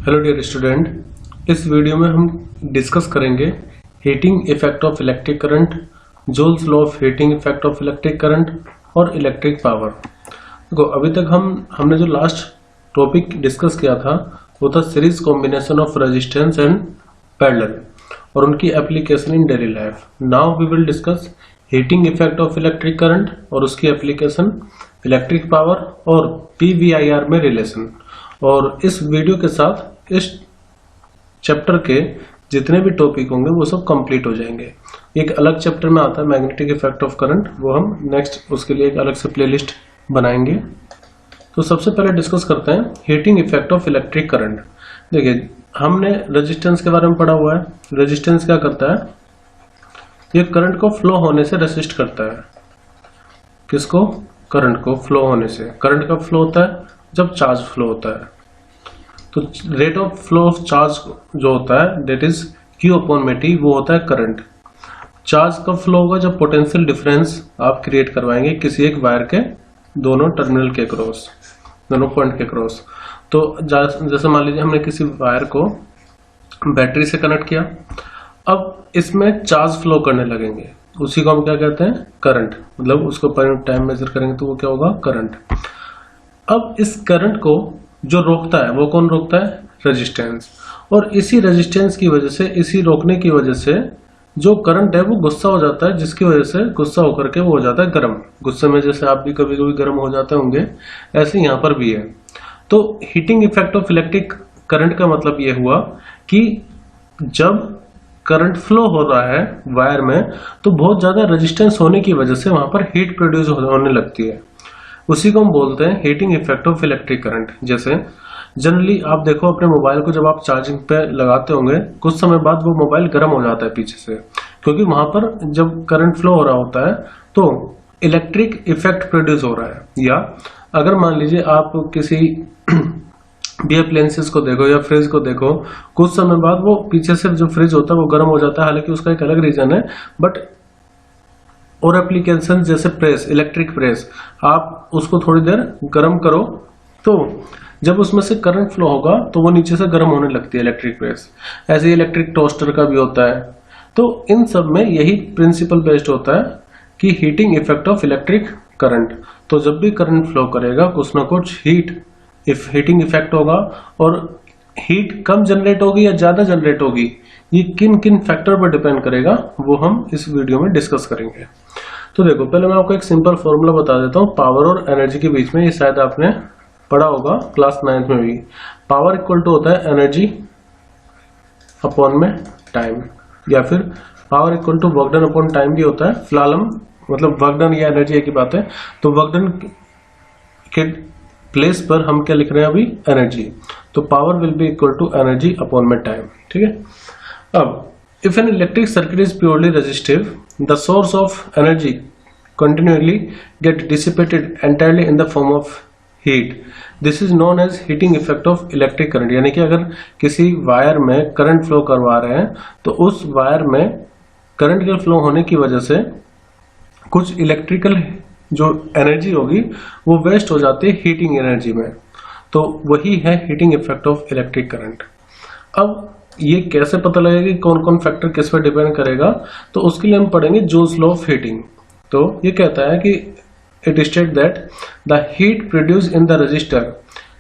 Hello dear student, इस video में हम डिस्कस करेंगे heating effect of electric current, joules law of heating effect of electric current और electric power. देखो, अभी तक हमने जो लास्ट टॉपिक डिस्कस किया था वो था series combination of resistance and parallel और उनकी application in daily life. Now we will discuss heating effect of electric current और उसकी एप्लीकेशन इलेक्ट्रिक पावर और पीवीआईआर में रिलेशन। और इस वीडियो के साथ इस चैप्टर के जितने भी टॉपिक होंगे वो सब कंप्लीट हो जाएंगे। एक अलग चैप्टर में आता है मैग्नेटिक इफेक्ट ऑफ करंट, वो हम नेक्स्ट उसके लिए एक अलग से प्लेलिस्ट बनाएंगे। तो सबसे पहले डिस्कस करते हैं heating effect of electric current. देखिए, हमने रेजिस्टेंस के बारे में पढ़ा हुआ है। रेजिस्टेंस क्या करता है? ये करंट को फ्लो होने से रेसिस्ट करता है। किसको? करंट को फ्लो होने से। करंट कब फ्लो होता है? जब चार्ज फ्लो होता है। तो rate of flow of charge जो होता है दैट इज Q अपॉन में T, वो होता है करंट। चार्ज कब फ्लो होगा? जब पोटेंशियल डिफरेंस आप क्रिएट करवाएंगे किसी एक वायर के दोनों टर्मिनल के क्रॉस, दोनों पॉइंट के क्रॉस। तो जैसे मान लीजिए हमने किसी वायर को बैटरी से कनेक्ट किया, अब इसमें चार्ज फ्लो करने लगेंगे, उसी को हम क्या कहते हैं? करंट। मतलब उसको पर टाइम मेजर करेंगे तो वो क्या होगा? करंट। अब इस करंट को जो रोकता है वो कौन रोकता है? रेजिस्टेंस। और इसी रेजिस्टेंस की वजह से, इसी रोकने की वजह से जो करंट है वो गुस्सा हो जाता है, जिसकी वजह से गुस्सा होकर के वो हो जाता है गर्म। गुस्से में जैसे आप भी कभी कभी गर्म हो जाते होंगे, ऐसे यहाँ पर भी है। तो heating effect of electric current का मतलब ये हुआ कि जब करंट फ्लो हो रहा है वायर में तो बहुत ज्यादा रेजिस्टेंस होने की वजह से वहां पर हीट प्रोड्यूस होने लगती है। उसी को हम बोलते हैं heating effect of electric current. जैसे जनरली आप देखो अपने मोबाइल को जब आप चार्जिंग पे लगाते होंगे, कुछ समय बाद वो मोबाइल गर्म हो जाता है पीछे से, क्योंकि वहां पर जब करंट फ्लो हो रहा होता है तो इलेक्ट्रिक इफेक्ट प्रोड्यूस हो रहा है। या अगर मान लीजिए आप किसी भी अप्लायंसेस को देखो या फ्रिज को देखो, कुछ समय बाद वो पीछे से जो फ्रिज होता है वो गर्म हो जाता है। हालांकि उसका एक अलग रीजन है, बट और एप्लीकेशन जैसे प्रेस, इलेक्ट्रिक प्रेस, आप उसको थोड़ी देर गर्म करो तो जब उसमें से करंट फ्लो होगा तो वो नीचे से गर्म होने लगती है इलेक्ट्रिक प्रेस। ऐसे ही इलेक्ट्रिक टोस्टर का भी होता है। तो इन सब में यही प्रिंसिपल बेस्ड होता है कि heating effect of electric current. तो जब भी करंट फ्लो करेगा कुछ ना कुछ हीटिंग इफेक्ट होगा, और हीट कम जनरेट होगी या ज्यादा जनरेट होगी, ये किन किन फैक्टर पर डिपेंड करेगा वो हम इस वीडियो में डिस्कस करेंगे। तो देखो, पहले मैं आपको एक सिंपल फॉर्मूला बता देता हूँ पावर और एनर्जी के बीच में। ये शायद आपने पढ़ा होगा क्लास 9th में भी। पावर इक्वल टू होता है एनर्जी अपॉन में टाइम, या फिर power equal to work done upon time भी होता है। फिलहाल हम मतलब वर्क डन या एनर्जी एक ही बात है। तो वर्क डन के प्लेस पर हम क्या लिख रहे हैं अभी? एनर्जी। तो power will be equal to energy upon में टाइम। ठीक है। अब if an electric circuit is purely resistive, the source of energy continually get dissipated entirely in the form of heat. This is known as heating effect of electric current. यानी कि अगर किसी wire में current flow करवा रहे हैं तो उस वायर में करंट के फ्लो होने की वजह से कुछ इलेक्ट्रिकल जो एनर्जी होगी वो वेस्ट हो जाती है हीटिंग एनर्जी में। तो वही है heating effect of electric current. अब ये कैसे पता लगेगा कि कौन कौन फैक्टर किस पर डिपेंड करेगा? तो उसके लिए हम पढ़ेंगे जूल्स लॉ ऑफ हीटिंग। तो ये कहता है कि it state that the heat produce in the register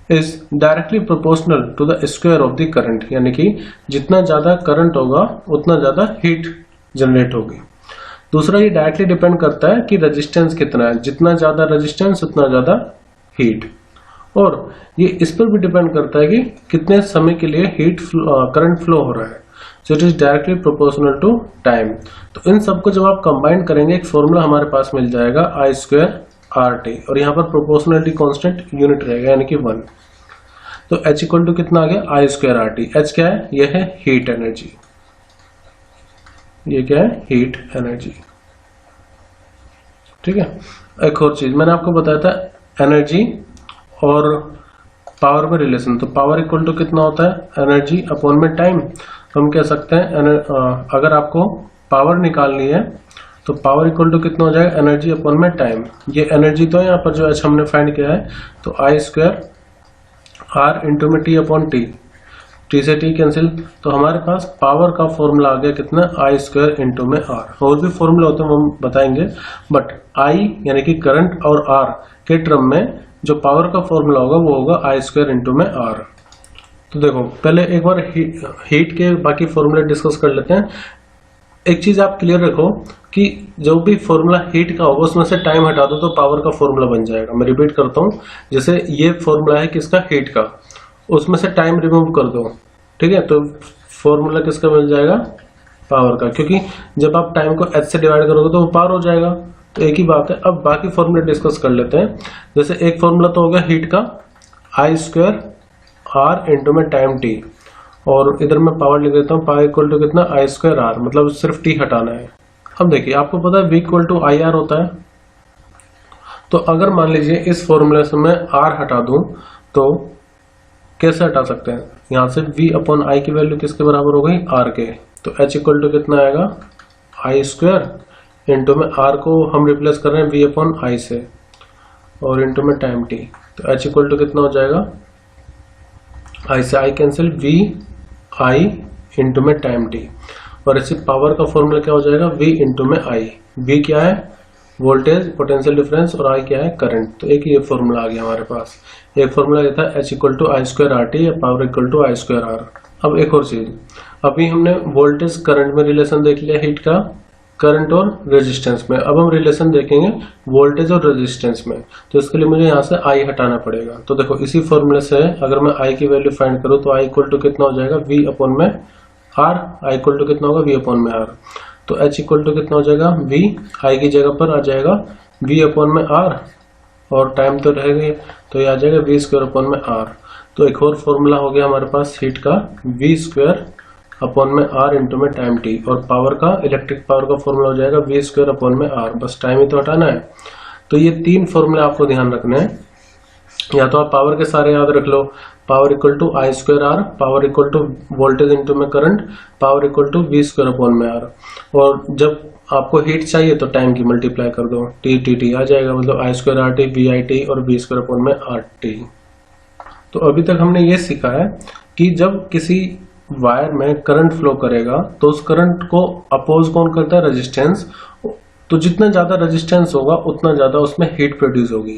is directly proportional to the square of the current. यानी कि जितना ज्यादा करंट होगा उतना ज्यादा हीट जनरेट होगी। दूसरा, ये डायरेक्टली डिपेंड करता है कि रेजिस्टेंस कितना है। जितना ज्यादा रेजिस्टेंस उतना ज्यादा हीट। और ये इस पर भी डिपेंड करता है कि कितने समय के लिए करंट फ्लो हो रहा है। So it is directly proportional to time. तो इन सबको जब आप कंबाइन करेंगे एक फॉर्मूला हमारे पास मिल जाएगा I²RT, और यहाँ पर प्रोपोर्शनलिटी कांस्टेंट यूनिट रहेगा यानी कि 1। तो H इक्वल टू कितना आ गया? I²RT। H क्या है? यह है हीट एनर्जी। ये क्या है? Heat energy. ठीक है। एक और चीज मैंने आपको बताया था एनर्जी और पावर में रिलेशन। तो पावर इक्वल टू कितना होता है? एनर्जी अपॉन में टाइम। तो हम कह सकते हैं अगर आपको पावर निकालनी है तो पावर इक्वल टू कितना हो जाएगा? एनर्जी अपॉन में टाइम। ये एनर्जी तो यहाँ पर जो हमने फाइंड किया है, तो I² R इंटू में T अपॉन T। टी से टी कैंसिल, तो हमारे पास पावर का फॉर्मूला आ गया कितना, आई स्क्वायर इंटू में आर। और भी फॉर्मूला होते हैं वो हम बताएंगे, बट आई यानी कि करंट और आर के टर्म में जो पावर का फॉर्मूला होगा वो होगा आई स्क्वायर इंटू में आर। तो देखो पहले एक बार हीट के बाकी फॉर्मूले डिस्कस कर लेते हैं। एक चीज आप क्लियर रखो कि जो भी फॉर्मूला हीट का होगा उसमें से टाइम हटा दो तो पावर का फॉर्मूला बन जाएगा। मैं रिपीट करता हूं, जैसे ये फॉर्मूला है किसका, हीट का, उसमें से टाइम रिमूव कर दो, ठीक है, तो फॉर्मूला किसका मिल जाएगा, पावर का, क्योंकि जब आप टाइम को एच से डिवाइड करोगे तो वो पावर हो जाएगा। तो एक ही बात है। अब बाकी फॉर्मूले डिस्कस कर लेते हैं। जैसे एक फॉर्मूला तो हो गया हीट का, आई स्क्वायर आर इंटू में टाइम टी, और इधर मैं पावर लिख देता हूँ, पावर इक्वल टू कितना, आई स्क्वायर आर, मतलब सिर्फ टी हटाना है। अब देखिए आपको पता है V equal to I R होता है, तो अगर मान लीजिए इस फॉर्मूले से मैं आर हटा दूं तो कैसे हटा सकते हैं, यहां से V अपॉन आई की वैल्यू किसके बराबर हो गई, आर के, तो H इक्वल टू कितना आएगा, आई स्क्वायर इंटू में आर को हम रिप्लेस कर रहे हैं V अपॉन आई से, और इंटू में टाइम टी, तो H इक्वल टू कितना हो जाएगा, आई से I cancel, V I into में टाइम टी, और इसी पावर का फॉर्मूला क्या हो जाएगा, V इंटू में आई। V क्या है, वोल्टेज पोटेंशियल डिफरेंस, और I क्या है, करंट। तो एक ये फॉर्मूला आ गया हमारे पास। एक फॉर्मूला ये था H equal to I square R T, या power equal to I square R. अब एक और चीज, अभी हमने वोल्टेज करंट में रिलेशन देख लिया हीट का, करंट और रेजिस्टेंस में। अब हम रिलेशन देखेंगे वोल्टेज और रेजिस्टेंस में, तो इसके लिए मुझे यहाँ से आई हटाना पड़ेगा। तो देखो इसी फॉर्मूले से अगर मैं आई की वैल्यू फाइंड करूँ तो आई इक्वल टू कितना हो जाएगा, V अपॉन में आर, आई इक्वल टू कितना होगा, V अपॉन में आर। तो H इक्वल टू कितना हो जाएगा, V आई की जगह पर आ जाएगा V अपॉन में आर, और टाइम तो रहेगा, तो ये आ जाएगा V स्क्वायर अपॉन में आर। तो एक और फॉर्मूला हो गया हमारे पास हीट का, V स्क्वायर अपॉन में आर इंटू में टाइम टी, और पावर का, इलेक्ट्रिक पावर का फॉर्मूला हो जाएगा V स्क्वायर अपॉन में आर। बस टाइम ही तो हटाना है। तो ये तीन फॉर्मूले आपको ध्यान रखने हैं, या तो आप पावर के सारे याद रख लो, power equal to I square R, power equal to voltage into में current, power equal to V square upon में आर। और जब आपको हीट चाहिए तो टाइम की मल्टीप्लाई कर दो, टी टी टी आ जाएगा, मतलब I square R T, V I T, और V स्क्वायर अपॉन में आर टी। तो अभी तक हमने ये सीखा है कि जब किसी वायर में करंट फ्लो करेगा तो उस करंट को अपोज कौन करता है, रेजिस्टेंस। तो जितना ज्यादा रेजिस्टेंस होगा उतना ज्यादा उसमें हीट प्रोड्यूस होगी।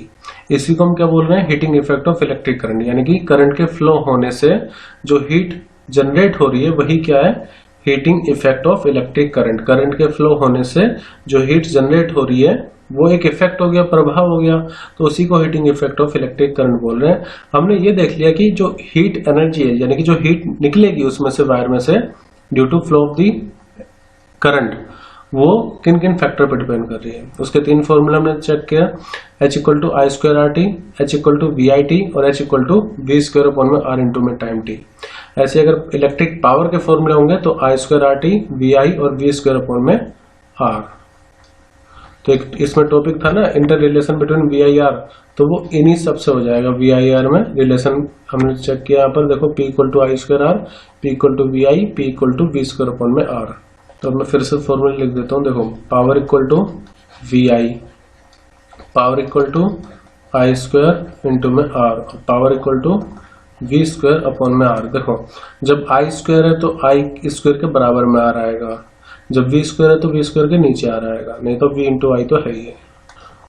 इसी को हम क्या बोल रहे हैं, heating effect of electric current, यानी कि करंट के फ्लो होने से जो हीट जनरेट हो रही है वही क्या है, heating effect of electric current. Current के फ्लो होने से जो हीट जनरेट हो रही है वो एक इफेक्ट हो गया, प्रभाव हो गया, तो उसी को heating effect of electric current बोल रहे हैं। हमने ये देख लिया कि जो हीट एनर्जी है, यानी कि जो हीट निकलेगी उसमें से, वायर में से, due to flow of the current, वो किन किन फैक्टर पर डिपेंड कर रही है। उसके तीन फॉर्मूला हमने चेक किया, H equal to I square R T, H equal to V I T, और H equal to V square upon में आर इंटू में टाइम टी। ऐसे अगर इलेक्ट्रिक पावर के फॉर्मूले होंगे तो I square R T, V I और V स्क्वायर अपॉन में आर। तो एक इसमें टॉपिक था ना, inter relation between V I R, तो वो इन्हीं सबसे हो जाएगा। वी आई आर में रिलेशन हमने चेक किया, यहाँ पर देखो P equal to I square R, P equal to V I, P equal to V square upon में आर। तो मैं फिर से फॉर्मूला लिख देता हूँ, देखो power equal to V I, power equal to I square into में R, power equal to V square upon में आर। देखो जब आई स्क्वायर है तो आई स्क्वायर के बराबर में आर आएगा, जब V स्क्वायर है तो V स्क्वायर के नीचे आ रहेगा, नहीं तो V इंटू आई तो है ही है।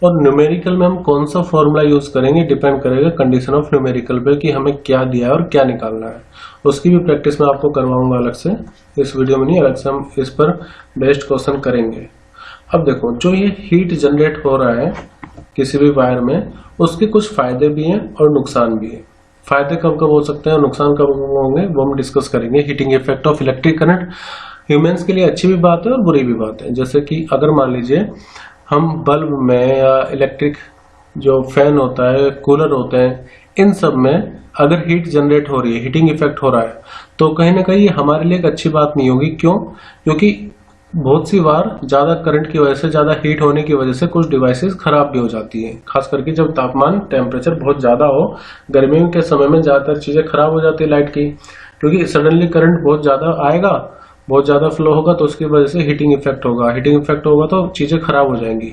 और न्यूमेरिकल में हम कौन सा फॉर्मूला यूज करेंगे डिपेंड करेगा कंडीशन ऑफ न्यूमेरिकल पे, कि हमें क्या दिया है और क्या निकालना है। उसकी भी प्रैक्टिस मैं आपको करवाऊंगा अलग से, इस वीडियो में नहीं, अलग से हम इस पर बेस्ड क्वेश्चन करेंगे। अब देखो जो ये हीट जनरेट हो रहा है किसी भी वायर में, उसके कुछ फायदे भी हैं और नुकसान भी है। फायदे कब कब हो सकते हैं और नुकसान कब कब होंगे वो हम डिस्कस करेंगे। Heating effect of electric current humans के लिए अच्छी भी बात है और बुरी भी बात है। जैसे कि अगर मान लीजिए हम बल्ब में या इलेक्ट्रिक जो फैन होता है, कूलर होते हैं, इन सब में अगर हीट जनरेट हो रही है, हीटिंग इफेक्ट हो रहा है, तो कहीं ना कहीं हमारे लिए एक अच्छी बात नहीं होगी। क्यों? क्योंकि बहुत सी बार ज्यादा करंट की वजह से, ज्यादा हीट होने की वजह से कुछ डिवाइसेस खराब भी हो जाती हैं, खास करके जब तापमान टेम्परेचर बहुत ज्यादा हो। गर्मियों के समय में ज्यादातर चीजें खराब हो जाती है लाइट की, क्योंकि सडनली करंट बहुत ज्यादा आएगा, बहुत ज्यादा फ्लो होगा, तो उसकी वजह से हीटिंग इफेक्ट होगा। हीटिंग इफेक्ट होगा तो चीजें खराब हो जाएंगी।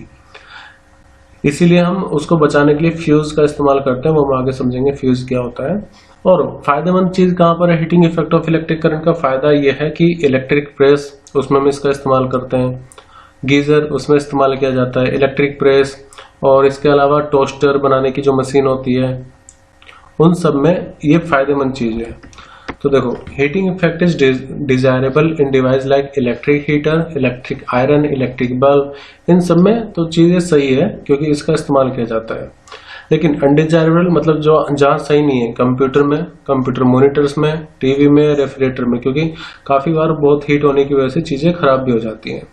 इसीलिए हम उसको बचाने के लिए फ्यूज का इस्तेमाल करते हैं, वो हम आगे समझेंगे फ्यूज क्या होता है। और फायदेमंद चीज कहाँ पर है heating effect of electric current का? फायदा यह है कि इलेक्ट्रिक प्रेस उसमें हम इसका इस्तेमाल करते हैं, गीजर उसमें इस्तेमाल किया जाता है, इलेक्ट्रिक प्रेस, और इसके अलावा टोस्टर बनाने की जो मशीन होती है उन सब में ये फायदेमंद चीज है। तो देखो, heating effect is desirable in device like electric heater, electric iron, electric bulb, इन सब में तो चीजें सही है क्योंकि इसका इस्तेमाल किया जाता है। लेकिन अनडिजायरेबल मतलब जो जहां सही नहीं है, कंप्यूटर में, कंप्यूटर मॉनिटर्स में, टीवी में, रेफ्रिजरेटर में, क्योंकि काफी बार बहुत हीट होने की वजह से चीजें खराब भी हो जाती हैं।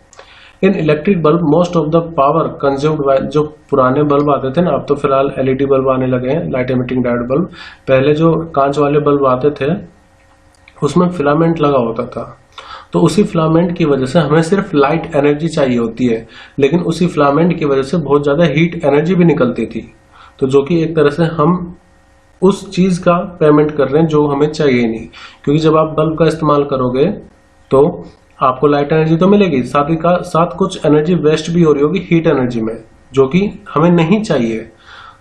इन electric bulb most of the power consumed by, जो पुराने बल्ब आते थे ना, अब तो फिलहाल एलईडी बल्ब आने लगे हैं, लाइट एमिटिंग डायोड बल्ब। पहले जो कांच वाले बल्ब आते थे उसमें फिलामेंट लगा होता था, तो उसी फिलामेंट की वजह से हमें सिर्फ लाइट एनर्जी चाहिए होती है, लेकिन उसी फिलामेंट की वजह से बहुत ज्यादा हीट एनर्जी भी निकलती थी। तो जो कि एक तरह से हम उस चीज का पेमेंट कर रहे हैं जो हमें चाहिए नहीं, क्योंकि जब आप बल्ब का इस्तेमाल करोगे तो आपको लाइट एनर्जी तो मिलेगी, साथ ही का साथ कुछ एनर्जी वेस्ट भी हो रही होगी हीट एनर्जी में, जो कि हमें नहीं चाहिए।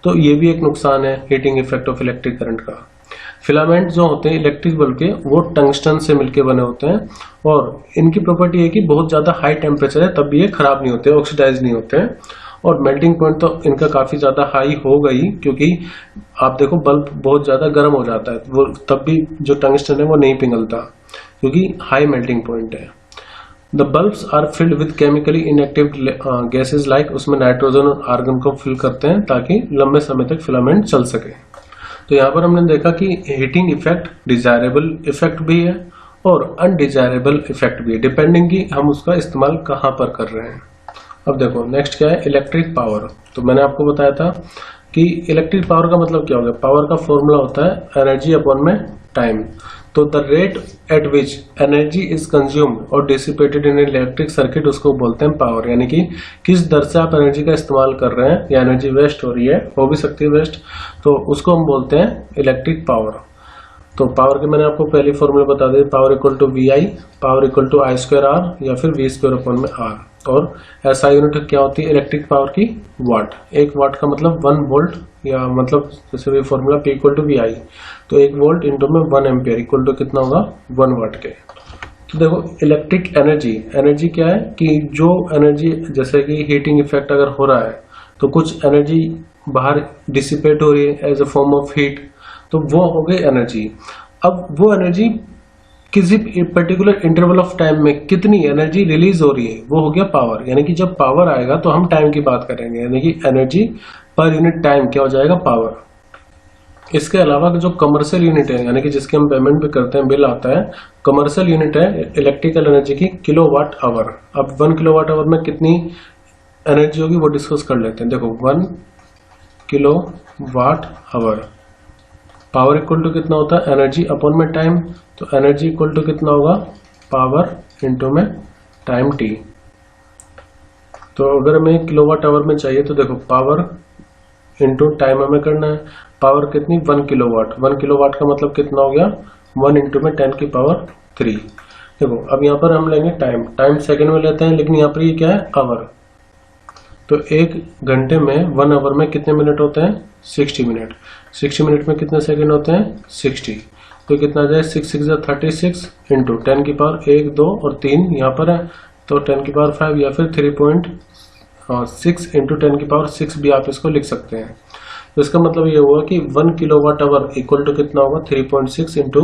तो ये भी एक नुकसान है heating effect of electric current का। फिलामेंट जो होते हैं इलेक्ट्रिक बल्ब के, वो टंगस्टन से मिलकर बने होते हैं, और इनकी प्रॉपर्टी है कि बहुत ज्यादा हाई टेम्परेचर है तब भी ये खराब नहीं होते, ऑक्सीडाइज नहीं होते हैं, और मेल्टिंग पॉइंट तो इनका काफी ज्यादा हाई होगा ही, क्योंकि आप देखो बल्ब बहुत ज्यादा गर्म हो जाता है, वो तब भी जो टंगस्टन है वो नहीं पिघलता क्योंकि हाई मेल्टिंग पॉइंट है। The bulbs are filled with chemically inactive gases like, उसमें नाइट्रोजन और आर्गन को फिल करते हैं ताकि लंबे समय तक फिलामेंट चल सके। तो यहाँ पर हमने देखा कि हीटिंग इफेक्ट डिजायरेबल इफेक्ट भी है और अनडिजायरेबल इफेक्ट भी है, डिपेंडिंग कि हम उसका इस्तेमाल कहाँ पर कर रहे हैं। अब देखो नेक्स्ट क्या है, इलेक्ट्रिक पावर। तो मैंने आपको बताया था कि इलेक्ट्रिक पावर का मतलब क्या होगा। पावर का फॉर्मूला होता है एनर्जी अपॉन में टाइम। तो the rate at which energy is consumed और डिसिपेटेड इन इलेक्ट्रिक सर्किट, उसको बोलते हैं पावर। यानी कि किस दर से आप एनर्जी का इस्तेमाल कर रहे हैं या एनर्जी वेस्ट हो रही है, हो भी सकती है वेस्ट, तो उसको हम बोलते हैं इलेक्ट्रिक पावर। तो पावर के मैंने आपको पहली फॉर्मूला बता दी, power equal to V I, power equal to I square R या फिर वी स्क्वायर अपॉन में आर। और ऐसा यूनिट क्या होती है इलेक्ट्रिक पावर की, वाट। एक वाट का मतलब 1 वोल्ट, या मतलब जैसे भी formula P equal to V I, तो 1 वोल्ट इंटू में 1 एम्पियर इक्वल टू कितना होगा 1 वाट के। तो देखो इलेक्ट्रिक एनर्जी, एनर्जी क्या है कि जो एनर्जी, जैसे कि हीटिंग इफेक्ट अगर हो रहा है तो कुछ एनर्जी बाहर डिसिपेट हो रही है as a form of heat, तो वो हो गई एनर्जी। अब वो एनर्जी किसी पर्टिकुलर इंटरवल ऑफ टाइम में कितनी एनर्जी रिलीज हो रही है, वो हो गया पावर। यानी कि जब पावर आएगा तो हम टाइम की बात करेंगे, यानी कि एनर्जी पर यूनिट टाइम क्या हो जाएगा, पावर। इसके अलावा जो कमर्शियल यूनिट है, यानी कि जिसके हम पेमेंट भी करते हैं, बिल आता है, कमर्शियल यूनिट है इलेक्ट्रिकल एनर्जी की किलोवाट आवर। अब 1 किलोवाट आवर में कितनी एनर्जी होगी वो डिस्कस कर लेते हैं। देखो 1 kilowatt hour, power equal to कितना होता है एनर्जी अपॉन में टाइम, तो एनर्जी इक्वल टू कितना होगा पावर इंटू में टाइम टी। तो अगर हमें किलोवाट आवर में चाहिए तो देखो पावर इंटू टाइम हमें करना है। पावर कितनी 1 किलोवाट, 1 किलोवाट का मतलब कितना हो गया 1 इंटू में 10 की पावर 3। देखो अब यहाँ पर हम लेंगे टाइम, टाइम सेकंड में लेते हैं, लेकिन यहाँ पर ये क्या है आवर। तो 1 घंटे में 1 आवर में कितने मिनट होते हैं 60 मिनट। 60 मिनट में कितने सेकंड होते हैं 60। तो कितना जाए 6 6 36 इंटू 10 की पावर 1 2 और 3 यहाँ पर है, तो 10 की पावर 5 या फिर 3.6 इंटू 10 की पावर 6 भी आप इसको लिख सकते हैं। तो इसका मतलब ये हुआ कि 1 किलोवाट आवर इक्वल टू कितना होगा 3.6 इंटू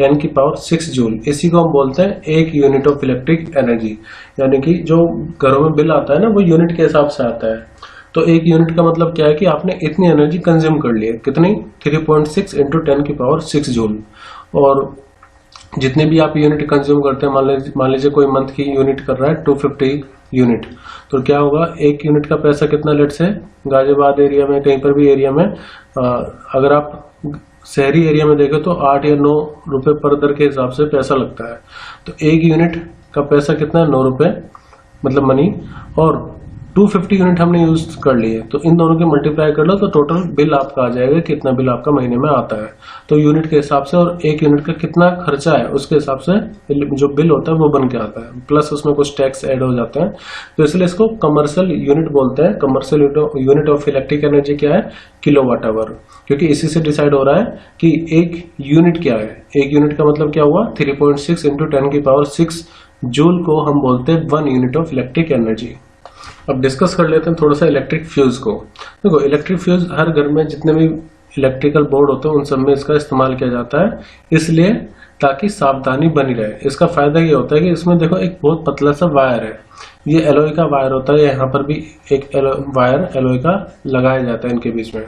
10 की पावर 6 जूल। इसी को हम बोलते हैं 1 यूनिट ऑफ इलेक्ट्रिक एनर्जी। यानी कि जो घरों में बिल आता है ना वो यूनिट के हिसाब से आता है। तो 1 यूनिट का मतलब क्या है कि आपने इतनी एनर्जी कंज्यूम कर ली है, कितनी 3.6 इंटू 10 की पावर 6 जूल। और जितने भी आप यूनिट कंज्यूम करते हैं, मान लीजिए कोई मंथ की यूनिट कर रहा है 250 यूनिट, तो क्या होगा 1 यूनिट का पैसा कितना, लेट से गाजियाबाद एरिया में कहीं पर भी एरिया में अगर आप शहरी एरिया में देखें तो 8 या 9 रुपए पर दर के हिसाब से पैसा लगता है। तो 1 यूनिट का पैसा कितना है 9 रुपए मतलब मनी। और 250 यूनिट हमने यूज कर लिए, तो इन दोनों के मल्टीप्लाई कर लो तो टोटल बिल आपका आ जाएगा कितना बिल आपका महीने में आता है। तो यूनिट के हिसाब से और एक यूनिट का कितना खर्चा है उसके हिसाब से जो बिल होता है वो बन के आता है, प्लस उसमें कुछ टैक्स ऐड हो जाते हैं। तो इसलिए इसको कमर्शियल यूनिट बोलते हैं। Commercial unit of electric energy क्या है? किलोवाट आवर, क्योंकि इसी से डिसाइड हो रहा है कि एक यूनिट क्या है। एक यूनिट का मतलब क्या हुआ? 3.6 इंटू 10⁶ जूल को हम बोलते हैं 1 यूनिट ऑफ इलेक्ट्रिक एनर्जी। अब डिस्कस कर लेते हैं थोड़ा सा इलेक्ट्रिक फ्यूज को। देखो, इलेक्ट्रिक फ्यूज हर घर में जितने भी इलेक्ट्रिकल बोर्ड होते हैं उन सब में इसका इस्तेमाल किया जाता है, इसलिए ताकि सावधानी बनी रहे। इसका फायदा ये होता है कि इसमें देखो एक बहुत पतला सा वायर है, ये एलॉय का वायर होता है। यहाँ पर भी एक वायर एलॉय का लगाया जाता है इनके बीच में,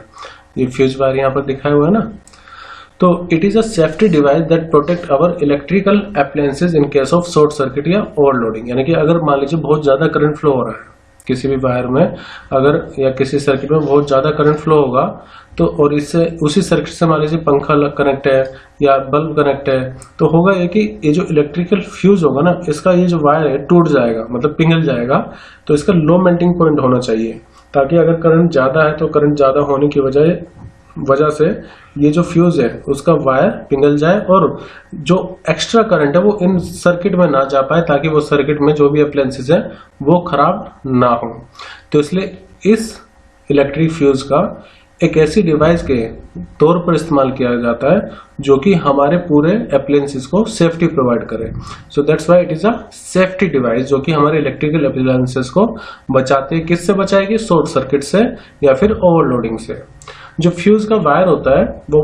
ये फ्यूज वायर यहाँ पर दिखाया हुआ है ना। तो it is a safety device that protect our electrical appliances in case of short circuit या ओवरलोडिंग। यानी कि अगर मान लीजिए बहुत ज्यादा करंट फ्लो हो रहा है किसी भी वायर में, अगर या किसी सर्किट में बहुत ज्यादा करंट फ्लो होगा तो, और इससे उसी सर्किट से मान लीजिए पंखा कनेक्ट है या बल्ब कनेक्ट है, तो होगा ये कि ये जो इलेक्ट्रिकल फ्यूज होगा ना, इसका ये जो वायर है टूट जाएगा, मतलब पिघल जाएगा। तो इसका लो मेल्टिंग पॉइंट होना चाहिए, ताकि अगर करंट ज्यादा है तो करंट ज्यादा होने की वजह से ये जो फ्यूज है उसका वायर पिघल जाए और जो एक्स्ट्रा करंट है वो इन सर्किट में ना जा पाए, ताकि वो सर्किट में जो भी अप्लायंसेस है वो खराब ना हो। तो इसलिए इस इलेक्ट्रिक फ्यूज का एक ऐसी डिवाइस के तौर पर इस्तेमाल किया जाता है जो कि हमारे पूरे अप्लायंसेस को सेफ्टी प्रोवाइड करे। So that's why it is a safety device, जो कि हमारे इलेक्ट्रिकल अप्लायंसेस को बचाते हैं। किससे बचाएगी? शॉर्ट सर्किट से या फिर ओवरलोडिंग से। जो फ्यूज का वायर होता है वो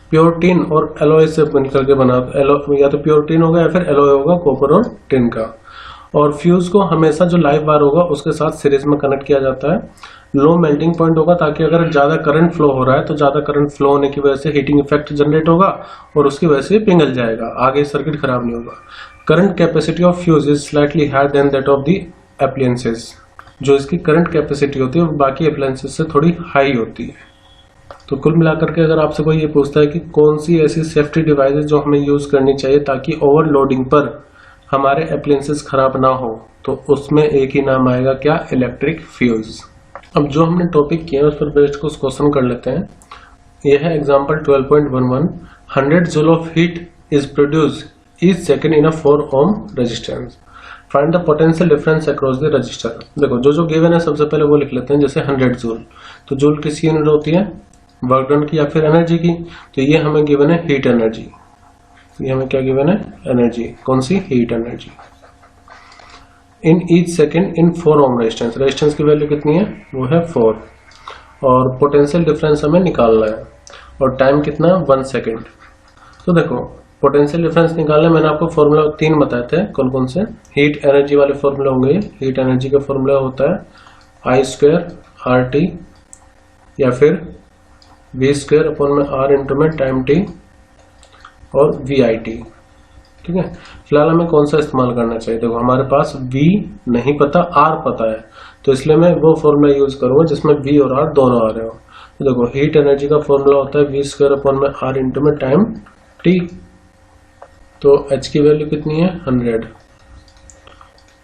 प्योर टिन और एलॉय से बनकर के बना, या तो प्योर टिन होगा या फिर एलॉय होगा कॉपर और टिन का। और फ्यूज को हमेशा जो लाइव वायर होगा उसके साथ सीरीज में कनेक्ट किया जाता है। लो मेल्टिंग पॉइंट होगा, ताकि अगर ज्यादा करंट फ्लो हो रहा है तो ज्यादा करंट फ्लो होने की वजह से हीटिंग इफेक्ट जनरेट होगा और उसकी वजह से पिघल जाएगा, आगे सर्किट खराब नहीं होगा। Current capacity of fuse is slightly higher than that of the appliances. जो इसकी करंट कैपेसिटी होती है वो बाकी अप्लायंसेस से थोड़ी हाई होती है। तो कुल मिलाकर के अगर आपसे कोई ये पूछता है कि कौन सी ऐसी सेफ्टी डिवाइसेस जो हमें यूज करनी चाहिए ताकि ओवरलोडिंग पर हमारे अप्लायंसेस खराब ना हो, तो उसमें एक ही नाम आएगा, क्या? Electric fuse. अब जो हमने टॉपिक किया उस पर बेस्ड कुछ क्वेश्चन कर लेते हैं। यह है example 12.11। 100 joule of heat is produce each second in a 4 ohm resistance. Find the potential difference across the register. देखो, जो गिवन है सबसे पहले वो लिख लेते हैं। जैसे 100 जूल, तो जूल किसकी यूनिट होती है? वर्क डन की या फिर एनर्जी की। तो ये हमें गिवन है हीट एनर्जी। ये हमें क्या गिवन है? एनर्जी। कौन सी? Heat energy. In each second in 4 ohm resistance. Resistance की वैल्यू कितनी है? वो है 4। और पोटेंशियल डिफरेंस हमें निकालना है और टाइम कितना? 1 सेकेंड। तो देखो, पोटेंशियल डिफरेंस निकालने मैंने आपको फॉर्मूला 3 बताए थे। कौन कौन से? हीट एनर्जी वाले फॉर्मूला होंगे। हीट एनर्जी का फॉर्मूला होता है I² RT या फिर V² अपॉन में R इंटू में टाइम T और VIT। ठीक है, फिलहाल हमें कौन सा इस्तेमाल करना चाहिए? देखो, हमारे पास V नहीं पता, R पता है, तो इसलिए मैं वो फॉर्मूला यूज करूंगा जिसमें V और R दोनों आ रहे हो। तो देखो, हीट एनर्जी का फॉर्मूला होता है V² अपॉन में R इंटू में टाइम T। तो H की वैल्यू कितनी है? 100।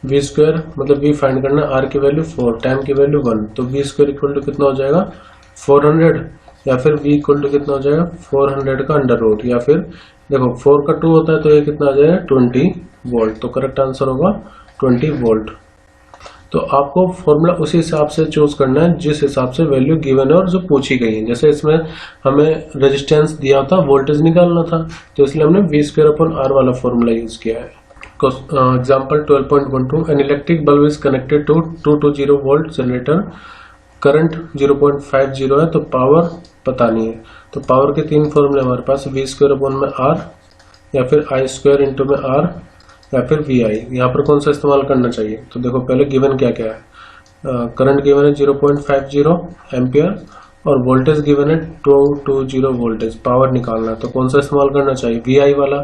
V² मतलब V फाइंड करना, R की वैल्यू 4, टाइम की वैल्यू 1। तो V² इक्वल टू कितना हो जाएगा? 400। या फिर V इक्वल टू कितना हो जाएगा? 400 का अंडर रूट, या फिर देखो 4 का 2 होता है तो ये कितना आ जाएगा? 20 वोल्ट। तो करेक्ट आंसर होगा 20 वोल्ट। तो आपको फॉर्मूला उसी हिसाब से चूज करना है जिस हिसाब से वैल्यू गिवन है और जो पूछी गई है। जैसे इसमें हमें रेजिस्टेंस दिया था, वोल्टेज निकालना था, तो इसलिए हमने V² अपॉन R वाला फॉर्मूला यूज किया है। Example 12.12। An electric bulb is connected to 220 volt generator. Current 0.50 है, तो पावर पता नहीं है। तो पावर के 3 फॉर्मूले हमारे पास, V² अपॉन में R या फिर I² इंटू में R या फिर VI। यहाँ पर कौन सा इस्तेमाल करना चाहिए? तो देखो, पहले गिवन क्या क्या है। करंट गिवन है 0.50 एम्पियर और वोल्टेज गिवन है 220 वोल्टेज। पावर निकालना है तो कौन सा इस्तेमाल करना चाहिए? VI वाला,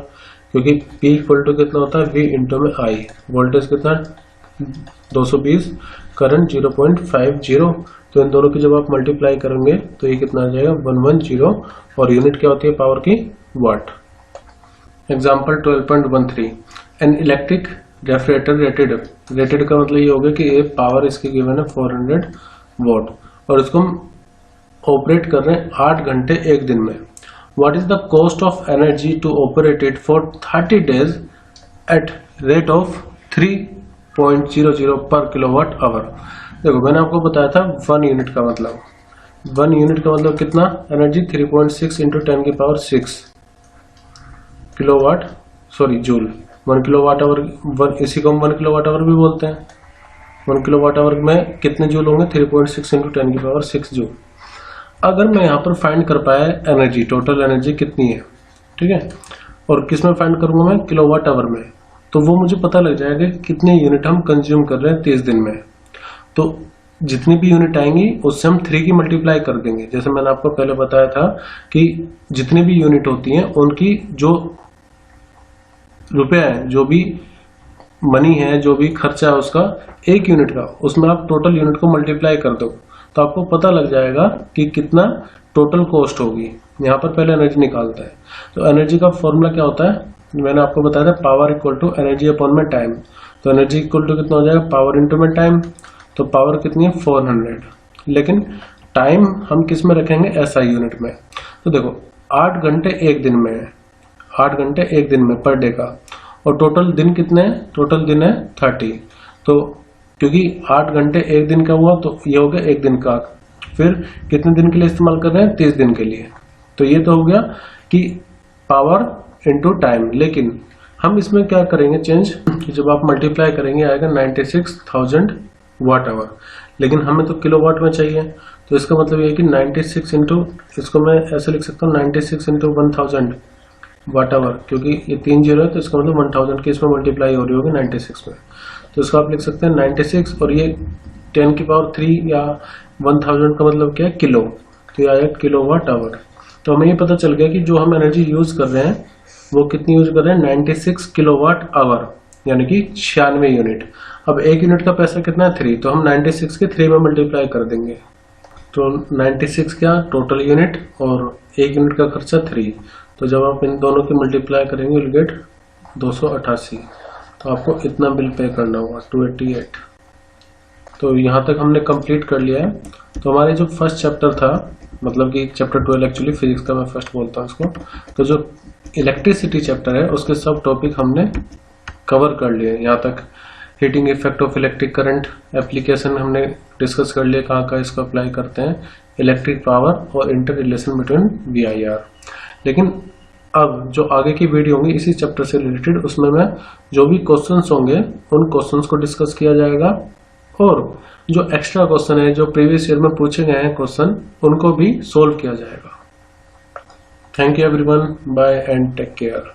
क्योंकि P इक्वल टू कितना होता है? V इंटू में I। वोल्टेज कितना? 220, करंट 0.50। तो इन दोनों की जब आप मल्टीप्लाई करेंगे तो ये कितना आ जाएगा? 110। और यूनिट क्या होती है पावर की? Watt. Example 12.13। An electric refrigerator rated का मतलब ये हो गया कि ये पावर इसकी गिवन है 400 वॉट और इसको हम ऑपरेट कर रहे हैं 8 घंटे एक दिन में। What is the cost of energy to operate it for 30 days at rate of 3.00 per kilowatt hour. देखो मैंने आपको बताया था 1 यूनिट का मतलब कितना एनर्जी 3.6 इंटू 10 की power 6 kilowatt joule. 1 kilowatt our, इसी को हम 1 किलोवाट आवर भी बोलते हैं। 1 किलोवाट आवर में कितने जूल होंगे 3.6 इंटू 10 की पावर 6 जूल। अगर मैं यहाँ पर फाइंड कर पाया एनर्जी, टोटल एनर्जी कितनी है, ठीक है, और किस में फाइंड करूंगा मैं किलोवाट आवर में, तो वो मुझे पता लग जाएगा कि कितने यूनिट हम कंज्यूम कर रहे हैं 30 दिन में। तो जितनी भी यूनिट आएंगी उससे हम 3 की मल्टीप्लाई कर देंगे। जैसे मैंने आपको पहले बताया था कि जितनी भी यूनिट होती हैं उनकी जो रुपया है, जो भी मनी है, जो भी खर्चा है उसका 1 यूनिट का, उसमें आप टोटल यूनिट को मल्टीप्लाई कर दो तो आपको पता लग जाएगा कि कितना टोटल कॉस्ट होगी। यहाँ पर पहले एनर्जी निकालता है। तो एनर्जी का फॉर्मूला क्या होता है, मैंने आपको बताया था power equal to energy upon में टाइम। तो एनर्जी इक्वल टू कितना हो जाएगा पावर इंटू में टाइम। तो पावर कितनी है 400, लेकिन टाइम हम किस में रखेंगे SI यूनिट में। तो देखो 8 घंटे एक दिन में है, 8 घंटे एक दिन में पर डे का, और टोटल दिन कितने हैं, टोटल दिन है 30। तो क्योंकि 8 घंटे एक दिन का हुआ तो ये हो गया एक दिन का। फिर कितने दिन के लिए इस्तेमाल कर रहे हैं 30 दिन के लिए। तो ये तो हो गया कि पावर इंटू टाइम। लेकिन हम इसमें क्या करेंगे चेंज, कि जब आप मल्टीप्लाई करेंगे आएगा 96,000 वाट आवर, लेकिन हमें तो किलोवाट में चाहिए। तो इसका मतलब ये है कि 96 इंटू, इसको मैं ऐसे लिख सकता हूँ 96 इंटू 1000 वाट आवर, क्योंकि ये 3 जीरो है तो इसका मतलब 1000 की इसमें मल्टीप्लाई हो रही होगी 96 में। तो इसको आप लिख सकते हैं 96 और ये 10 की पावर 3 या 1000 का मतलब क्या है किलो, तो ये आया किलोवाट आवर। तो हमें ये पता चल गया कि जो हम एनर्जी यूज कर रहे हैं वो कितनी यूज कर रहे हैं 96 किलोवाट आवर, यानी कि 96 यूनिट। अब 1 यूनिट का पैसा कितना है 3, तो हम 96 के 3 में मल्टीप्लाई कर देंगे। तो 96 क्या टोटल यूनिट और 1 यूनिट का खर्चा 3। तो जब आप इन दोनों की मल्टीप्लाई करेंगे विल गेट 288। तो आपको इतना बिल पे करना होगा 288। तो यहाँ तक हमने कंप्लीट कर लिया है। तो हमारे जो फर्स्ट चैप्टर था, मतलब कि चैप्टर 12 एक्चुअली फिजिक्स का मैं फर्स्ट बोलता हूँ इसको, तो जो इलेक्ट्रिसिटी चैप्टर है उसके सब टॉपिक हमने कवर कर लिए। यहाँ तक heating effect of electric current application हमने डिस्कस कर लिया, कहाँ कहाँ इसको अप्लाई करते हैं, इलेक्ट्रिक पावर और इंटर रिलेशन बिटवीन VIR। लेकिन अब जो आगे की वीडियो होंगी इसी चैप्टर से रिलेटेड, उसमें मैं जो भी क्वेश्चंस होंगे उन क्वेश्चंस को डिस्कस किया जाएगा, और जो एक्स्ट्रा क्वेश्चन है जो प्रीवियस ईयर में पूछे गए हैं क्वेश्चन, उनको भी सोल्व किया जाएगा। Thank you everyone, bye and take care.